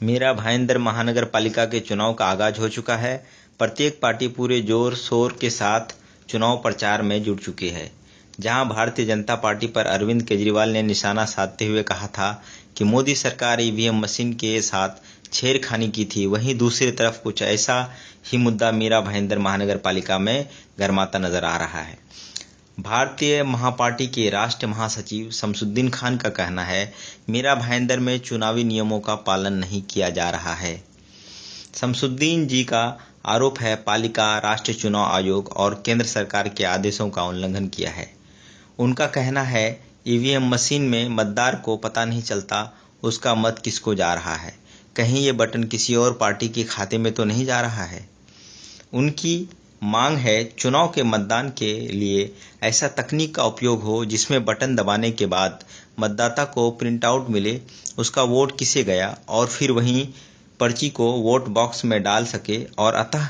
मीरा भाईंदर महानगर पालिका के चुनाव का आगाज हो चुका है। प्रत्येक पार्टी पूरे जोर शोर के साथ चुनाव प्रचार में जुट चुकी है। जहां भारतीय जनता पार्टी पर अरविंद केजरीवाल ने निशाना साधते हुए कहा था कि मोदी सरकार ईवीएम मशीन के साथ छेड़खानी की थी, वहीं दूसरी तरफ कुछ ऐसा ही मुद्दा मीरा भाईंदर महानगर पालिका में गरमाता नजर आ रहा है। भारतीय महापार्टी के राष्ट्रीय महासचिव शमसुद्दीन खान का कहना है, मीरा भाईंदर में चुनावी नियमों का पालन नहीं किया जा रहा है। शमसुद्दीन जी का आरोप है, पालिका, राष्ट्रीय चुनाव आयोग और केंद्र सरकार के आदेशों का उल्लंघन किया है। उनका कहना है, ईवीएम मशीन में मतदार को पता नहीं चलता उसका मत किसको जा रहा है, कहीं ये बटन किसी और पार्टी के खाते में तो नहीं जा रहा है। उनकी मांग है, चुनाव के मतदान के लिए ऐसा तकनीक का उपयोग हो जिसमें बटन दबाने के बाद मतदाता को प्रिंट आउट मिले, उसका वोट किसे गया और फिर वहीं पर्ची को वोट बॉक्स में डाल सके और अतः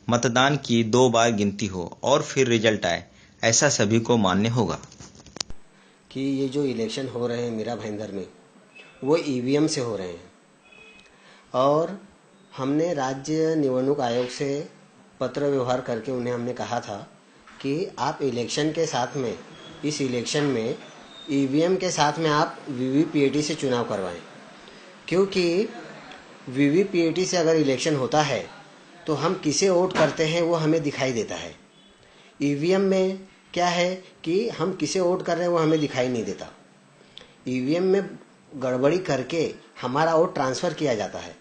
मतदान की 2 बार गिनती हो और फिर रिजल्ट आए। ऐसा सभी को मान्य होगा कि ये जो इलेक्शन हो रहे हैं मीरा भाईंदर में, वो ईवीएम से हो रहे हैं और हमने राज्य निवडणूक आयोग से पत्र व्यवहार करके उन्हें हमने कहा था कि आप इलेक्शन के साथ में, इस इलेक्शन में ईवीएम के साथ में आप वीवीपीएटी से चुनाव करवाएं, क्योंकि वीवीपीएटी से अगर इलेक्शन होता है तो हम किसे वोट करते हैं वो हमें दिखाई देता है। ईवीएम में क्या है कि हम किसे वोट कर रहे हैं वो हमें दिखाई नहीं देता। ईवीएम में गड़बड़ी करके हमारा वोट ट्रांसफ़र किया जाता है।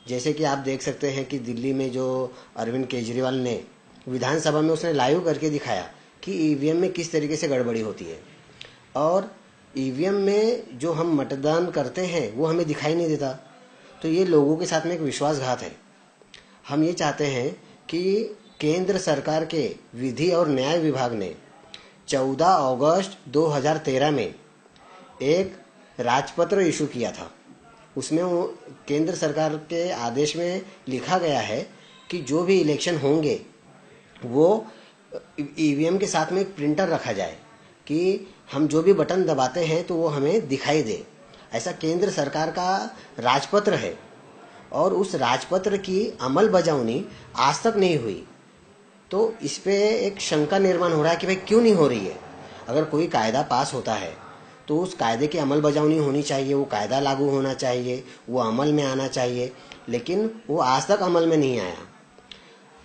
जैसे कि आप देख सकते हैं कि दिल्ली में जो अरविंद केजरीवाल ने विधानसभा में उसने लाइव करके दिखाया कि ईवीएम में किस तरीके से गड़बड़ी होती है और ईवीएम में जो हम मतदान करते हैं वो हमें दिखाई नहीं देता। तो ये लोगों के साथ में एक विश्वासघात है। हम ये चाहते हैं कि केंद्र सरकार के विधि और न्याय विभाग ने 14 अगस्त 2013 में एक राजपत्र इशू किया था। उसमें वो केंद्र सरकार के आदेश में लिखा गया है कि जो भी इलेक्शन होंगे वो ईवीएम के साथ में एक प्रिंटर रखा जाए कि हम जो भी बटन दबाते हैं तो वो हमें दिखाई दे। ऐसा केंद्र सरकार का राजपत्र है और उस राजपत्र की अमल बजावनी आज तक नहीं हुई। तो इस पे एक शंका निर्माण हो रहा है कि भाई क्यों नहीं हो रही है। अगर कोई कायदा पास होता है तो उस कायदे की अमल बजावनी होनी चाहिए, वो कायदा लागू होना चाहिए, वो अमल में आना चाहिए, लेकिन वो आज तक अमल में नहीं आया।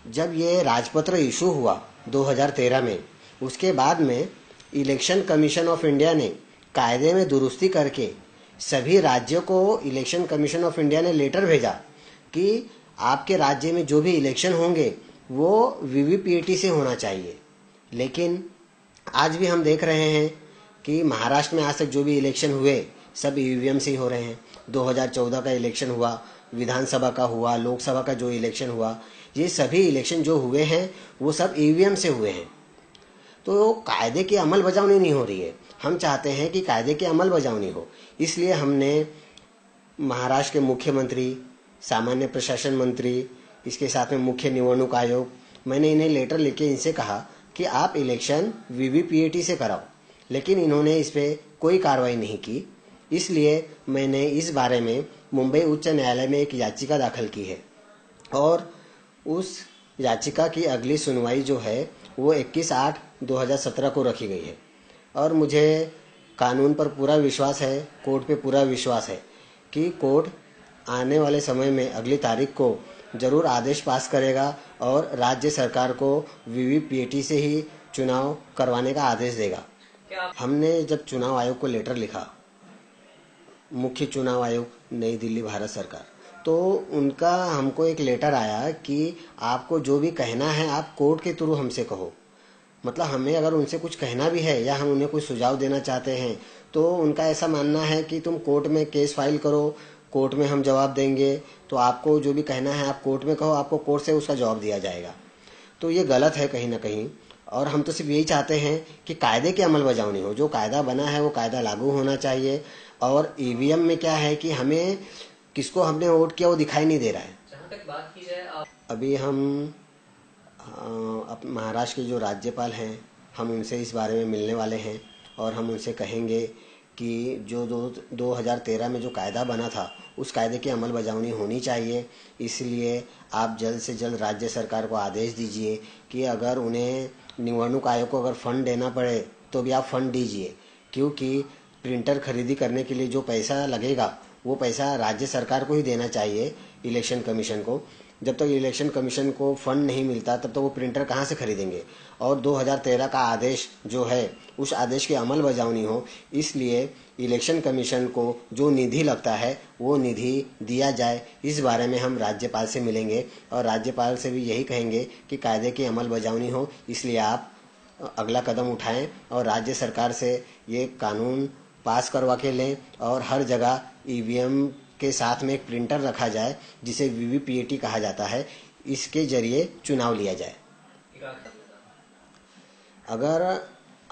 जब ये राजपत्र इशू हुआ 2013 में, उसके बाद में इलेक्शन कमीशन ऑफ इंडिया ने कायदे में दुरुस्ती करके सभी राज्यों को इलेक्शन कमीशन ऑफ इंडिया ने लेटर भेजा कि आपके राज्य में जो भी इलेक्शन होंगे वो वीवीपीएटी से होना चाहिए। लेकिन आज भी हम देख रहे हैं कि महाराष्ट्र में आज तक जो भी इलेक्शन हुए सब ईवीएम से ही हो रहे हैं। 2014 का इलेक्शन हुआ, विधानसभा का हुआ, लोकसभा का जो इलेक्शन हुआ, ये सभी इलेक्शन जो हुए हैं वो सब ईवीएम से हुए हैं। तो कायदे की अमल बजावनी नहीं हो रही है। हम चाहते हैं कि कायदे की अमल बजावनी हो। इसलिए हमने महाराष्ट्र के मुख्यमंत्री, सामान्य प्रशासन मंत्री, इसके साथ में मुख्य निवडणूक आयोग, मैंने इन्हें लेटर लिखे इनसे कहा कि आप इलेक्शन वीवीपीएटी से कराओ, लेकिन इन्होंने इस पर कोई कार्रवाई नहीं की। इसलिए मैंने इस बारे में मुंबई उच्च न्यायालय में एक याचिका दाखिल की है और उस याचिका की अगली सुनवाई जो है वो 21/8/2017 को रखी गई है। और मुझे कानून पर पूरा विश्वास है, कोर्ट पे पूरा विश्वास है कि कोर्ट आने वाले समय में अगली तारीख को जरूर आदेश पास करेगा और राज्य सरकार को वीवीपीएटी से ही चुनाव करवाने का आदेश देगा। हमने जब चुनाव आयोग को लेटर लिखा, मुख्य चुनाव आयोग नई दिल्ली भारत सरकार, तो उनका हमको एक लेटर आया कि आपको जो भी कहना है आप कोर्ट के थ्रू हमसे कहो। मतलब हमें अगर उनसे कुछ कहना भी है या हम उन्हें कोई सुझाव देना चाहते हैं तो उनका ऐसा मानना है कि तुम कोर्ट में केस फाइल करो, कोर्ट में हम जवाब देंगे, तो आपको जो भी कहना है आप कोर्ट में कहो, आपको कोर्ट से उसका जवाब दिया जाएगा। तो ये गलत है कहीं ना कहीं। और हम तो सिर्फ यही चाहते हैं कि कायदे की अमल बजावनी हो। जो कायदा बना है वो कायदा लागू होना चाहिए। और ईवीएम में क्या है कि हमें किसको हमने वोट किया वो दिखाई नहीं दे रहा है। जहाँ तक बात की जाए, अभी हम महाराष्ट्र के जो राज्यपाल हैं हम उनसे इस बारे में मिलने वाले हैं और हम उनसे कहेंगे कि जो 2013 में जो कायदा बना था उस कायदे की अमल बजावनी होनी चाहिए। इसलिए आप जल्द से जल्द राज्य सरकार को आदेश दीजिए कि अगर उन्हें निवडणूक आयोग को अगर फंड देना पड़े तो भी आप फंड दीजिए, क्योंकि प्रिंटर खरीदी करने के लिए जो पैसा लगेगा वो पैसा राज्य सरकार को ही देना चाहिए, इलेक्शन कमीशन को। जब तक इलेक्शन कमीशन को फंड नहीं मिलता तब तक वो प्रिंटर कहाँ से खरीदेंगे। और 2013 का आदेश जो है उस आदेश की अमल बजावनी हो, इसलिए इलेक्शन कमीशन को जो निधि लगता है वो निधि दिया जाए। इस बारे में हम राज्यपाल से मिलेंगे और राज्यपाल से भी यही कहेंगे कि कायदे की अमल बजावनी हो, इसलिए आप अगला कदम उठाएं और राज्य सरकार से ये कानून पास करवा के लें और हर जगह ईवीएम के साथ में एक प्रिंटर रखा जाए जिसे वीवीपीएटी कहा जाता है, इसके जरिए चुनाव लिया जाए। अगर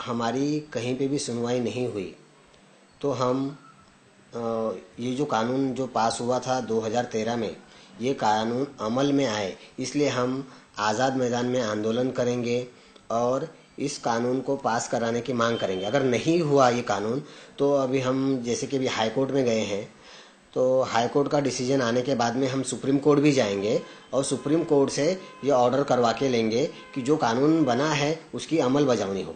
हमारी कहीं पे भी सुनवाई नहीं हुई तो हम ये जो कानून जो पास हुआ था 2013 में, ये कानून अमल में आए, इसलिए हम आज़ाद मैदान में आंदोलन करेंगे और इस कानून को पास कराने की मांग करेंगे। अगर नहीं हुआ ये कानून तो अभी हम जैसे कि अभी हाई कोर्ट में गए हैं, तो हाई कोर्ट का डिसीजन आने के बाद में हम सुप्रीम कोर्ट भी जाएंगे और सुप्रीम कोर्ट से ये ऑर्डर करवा के लेंगे कि जो कानून बना है उसकी अमल बजावनी हो।